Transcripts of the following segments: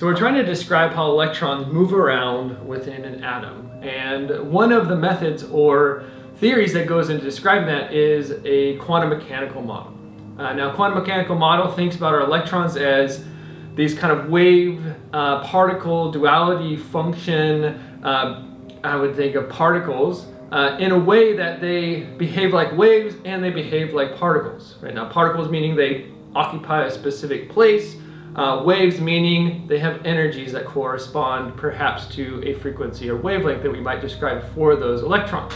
So we're trying to describe how electrons move around within an atom. And one of the methods or theories that goes into describing that is a quantum mechanical model. Now, quantum mechanical model thinks about our electrons as these kind of wave particle duality function. I would think of particles in a way that they behave like waves and they behave like particles. Right now, particles meaning they occupy a specific place. Waves meaning they have energies that correspond perhaps to a frequency or wavelength that we might describe for those electrons.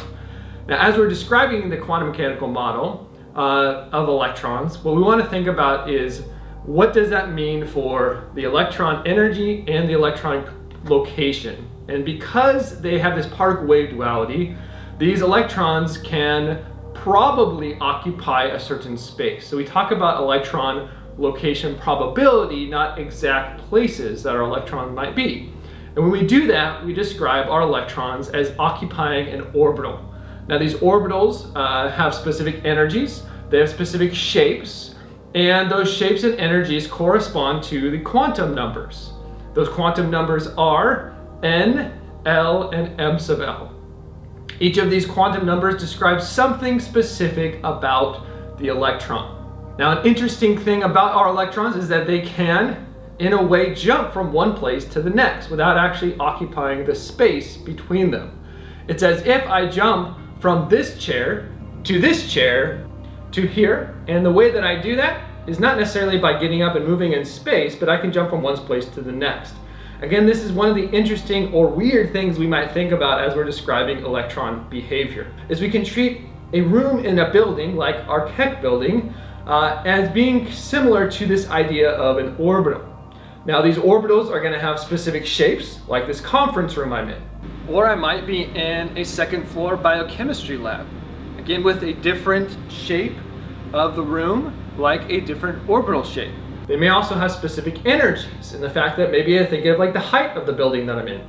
Now, as we're describing the quantum mechanical model of electrons, what we want to think about is what does that mean for the electron energy and the electron location. And because they have this particle wave duality, these electrons can probably occupy a certain space. So we talk about electron location probability, not exact places that our electron might be. And when we do that, we describe our electrons as occupying an orbital. Now, these orbitals have specific energies, they have specific shapes, and those shapes and energies correspond to the quantum numbers. Those quantum numbers are N, L, and M sub L. Each of these quantum numbers describes something specific about the electron. Now, an interesting thing about our electrons is that they can, in a way, jump from one place to the next without actually occupying the space between them. It's as if I jump from this chair to here, and the way that I do that is not necessarily by getting up and moving in space, but I can jump from one place to the next. Again, this is one of the interesting or weird things we might think about as we're describing electron behavior, is we can treat a room in a building, like our Keck building, as being similar to this idea of an orbital. Now, these orbitals are going to have specific shapes, like this conference room I'm in. Or I might be in a second floor biochemistry lab, again with a different shape of the room, like a different orbital shape. They may also have specific energies in the fact that maybe I think of like the height of the building that I'm in.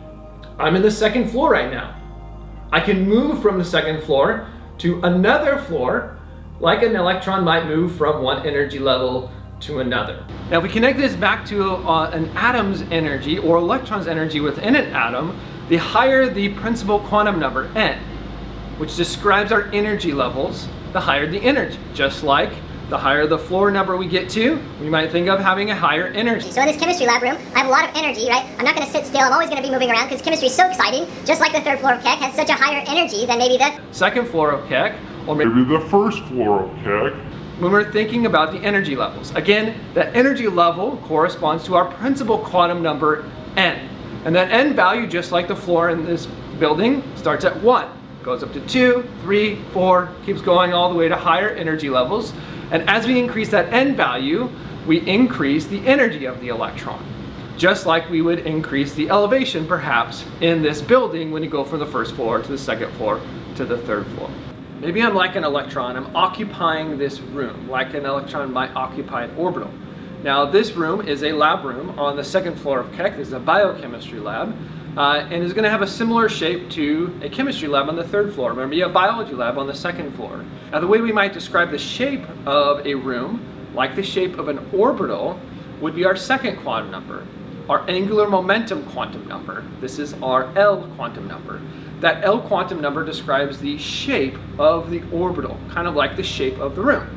I'm in the second floor right now. I can move from the second floor to another floor, like an electron might move from one energy level to another. Now, if we connect this back to an atom's energy or electron's energy within an atom, the higher the principal quantum number, N, which describes our energy levels, the higher the energy. Just like the higher the floor number we get to, we might think of having a higher energy. So in this chemistry lab room, I have a lot of energy, right? I'm not going to sit still. I'm always going to be moving around because chemistry is so exciting. Just like the third floor of Keck has such a higher energy than maybe the second floor of Keck, or maybe the first floor of Keck. When we're thinking about the energy levels. Again, that energy level corresponds to our principal quantum number, N. And that N value, just like the floor in this building, starts at 1, goes up to 2, 3, 4, keeps going all the way to higher energy levels. And as we increase that N value, we increase the energy of the electron. Just like we would increase the elevation, perhaps, in this building when you go from the first floor to the second floor to the third floor. Maybe I'm like an electron, I'm occupying this room, like an electron might occupy an orbital. Now, this room is a lab room on the second floor of Keck. This is a biochemistry lab, and is going to have a similar shape to a chemistry lab on the third floor. Remember, you have a biology lab on the second floor. Now, the way we might describe the shape of a room, like the shape of an orbital, would be our second quantum number, our angular momentum quantum number. This is our L quantum number. That L quantum number describes the shape of the orbital, kind of like the shape of the room.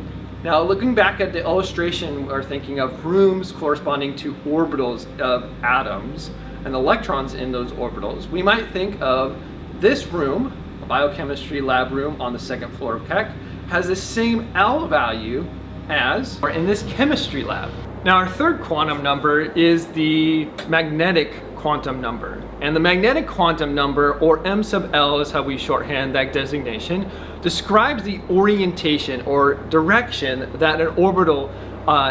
Now, looking back at the illustration, we're thinking of rooms corresponding to orbitals of atoms and electrons in those orbitals. We might think of this room, a biochemistry lab room on the second floor of Keck, has the same L value as or in this chemistry lab. Now, our third quantum number is the magnetic quantum number. And the magnetic quantum number, or M sub L is how we shorthand that designation, describes the orientation or direction that an orbital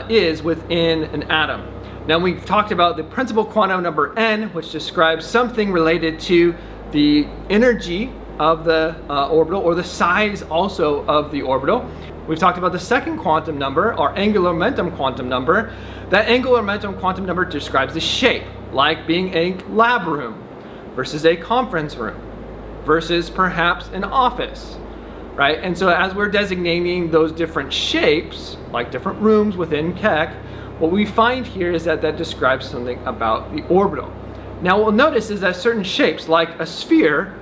is within an atom. Now, we've talked about the principal quantum number N, which describes something related to the energy of the orbital, or the size also of the orbital. We've talked about the second quantum number, our angular momentum quantum number. That angular momentum quantum number describes the shape, like being a lab room versus a conference room versus perhaps an office, right? And so as we're designating those different shapes, like different rooms within Keck, what we find here is that that describes something about the orbital. Now what we'll notice is that certain shapes, like a sphere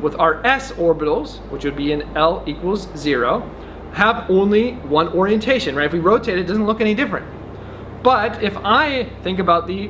with our s orbitals, which would be in L equals 0, have only one orientation, right? If we rotate it, it doesn't look any different. But if I think about the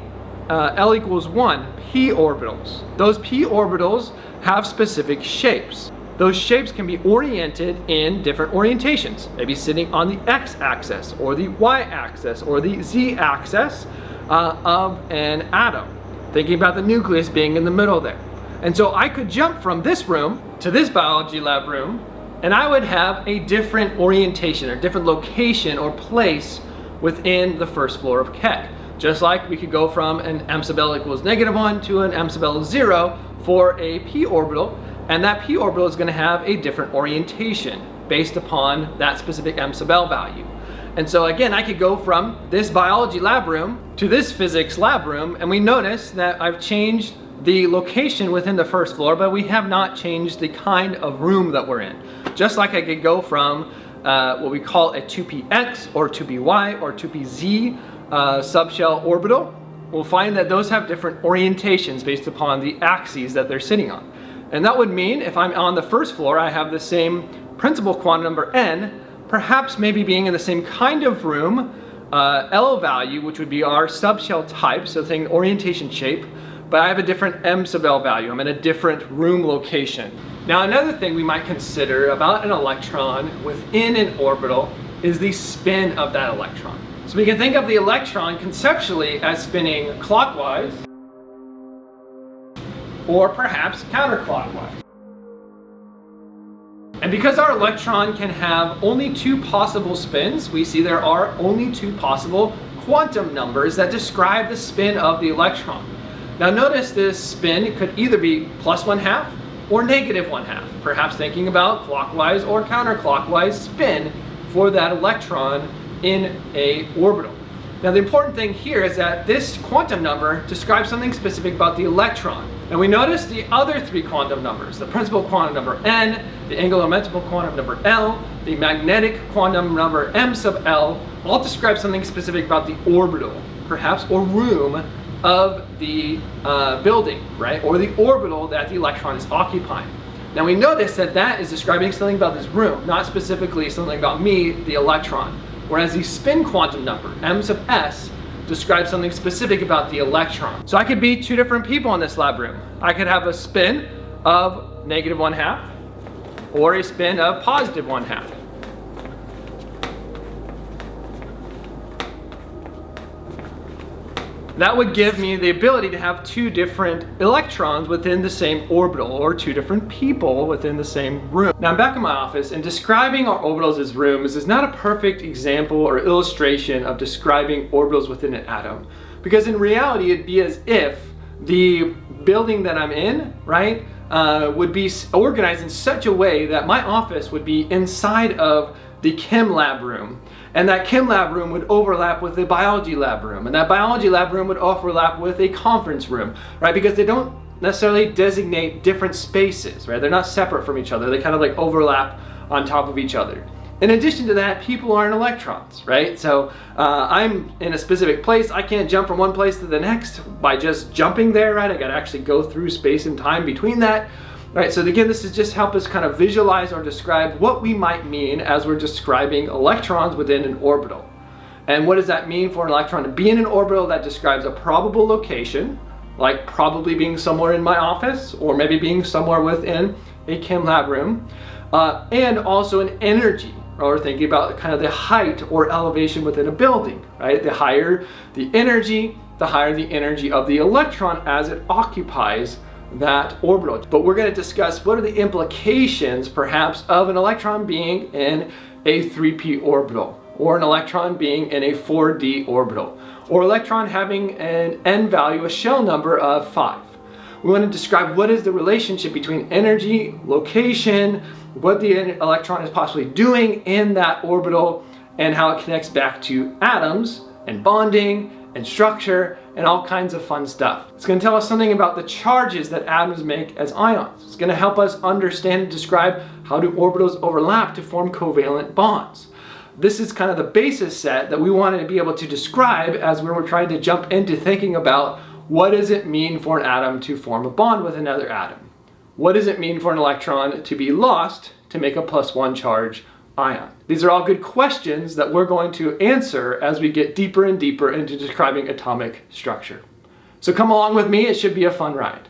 L equals 1 p orbitals, those p orbitals have specific shapes. Those shapes can be oriented in different orientations, maybe sitting on the x-axis or the y-axis or the z-axis of an atom, thinking about the nucleus being in the middle there. And so I could jump from this room to this biology lab room, and I would have a different orientation or different location or place within the first floor of Keck. Just like we could go from an m sub L equals -1 to an m sub L 0 for a p orbital, and that p orbital is going to have a different orientation based upon that specific m sub L value. And so again, I could go from this biology lab room to this physics lab room, and we notice that I've changed the location within the first floor, but we have not changed the kind of room that we're in. Just like I could go from what we call a 2px or 2py or 2pz subshell orbital, we'll find that those have different orientations based upon the axes that they're sitting on. And that would mean if I'm on the first floor, I have the same principal quantum number n, perhaps maybe being in the same kind of room, L value, which would be our subshell type, so think orientation shape, but I have a different m sub L value. I'm in a different room location. Now another thing we might consider about an electron within an orbital is the spin of that electron. So we can think of the electron conceptually as spinning clockwise or perhaps counterclockwise. And because our electron can have only two possible spins, we see there are only two possible quantum numbers that describe the spin of the electron. Now notice this spin could either be +1/2 or -1/2, perhaps thinking about clockwise or counterclockwise spin for that electron in a orbital. Now the important thing here is that this quantum number describes something specific about the electron. And we notice the other three quantum numbers, the principal quantum number n, the angular momentum quantum number L, the magnetic quantum number m sub L, all describe something specific about the orbital, perhaps, or room of the building, right? Or the orbital that the electron is occupying. Now we notice that that is describing something about this room, not specifically something about me, the electron. Whereas the spin quantum number, m sub s, describes something specific about the electron. So I could be two different people in this lab room. I could have a spin of -1/2 or a spin of +1/2. That would give me the ability to have two different electrons within the same orbital, or two different people within the same room. Now I'm back in my office, and describing our orbitals as rooms is not a perfect example or illustration of describing orbitals within an atom. Because in reality, it'd be as if the building that I'm in, right, would be organized in such a way that my office would be inside of the chem lab room. And that chem lab room would overlap with the biology lab room. And that biology lab room would overlap with a conference room, right? Because they don't necessarily designate different spaces, right? They're not separate from each other. They kind of like overlap on top of each other. In addition to that, people aren't electrons, right? So I'm in a specific place. I can't jump from one place to the next by just jumping there, right? I gotta actually go through space and time between that. Right, so again, this is just help us kind of visualize or describe what we might mean as we're describing electrons within an orbital. And what does that mean for an electron to be in an orbital? That describes a probable location, like probably being somewhere in my office, or maybe being somewhere within a chem lab room, and also an energy, or thinking about kind of the height or elevation within a building, right? The higher the energy of the electron as it occupies that orbital. But we're going to discuss what are the implications perhaps of an electron being in a 3p orbital, or an electron being in a 4d orbital, or electron having an n value, a shell number of 5. We want to describe what is the relationship between energy, location, what the electron is possibly doing in that orbital, and how it connects back to atoms and bonding and structure and all kinds of fun stuff. It's going to tell us something about the charges that atoms make as ions. It's going to help us understand and describe how do orbitals overlap to form covalent bonds. this is kind of the basis set that we wanted to be able to describe as we were trying to jump into thinking about what does it mean for an atom to form a bond with another atom? What does it mean for an electron to be lost to make a +1 charge ion? These are all good questions that we're going to answer as we get deeper and deeper into describing atomic structure. So come along with me, it should be a fun ride.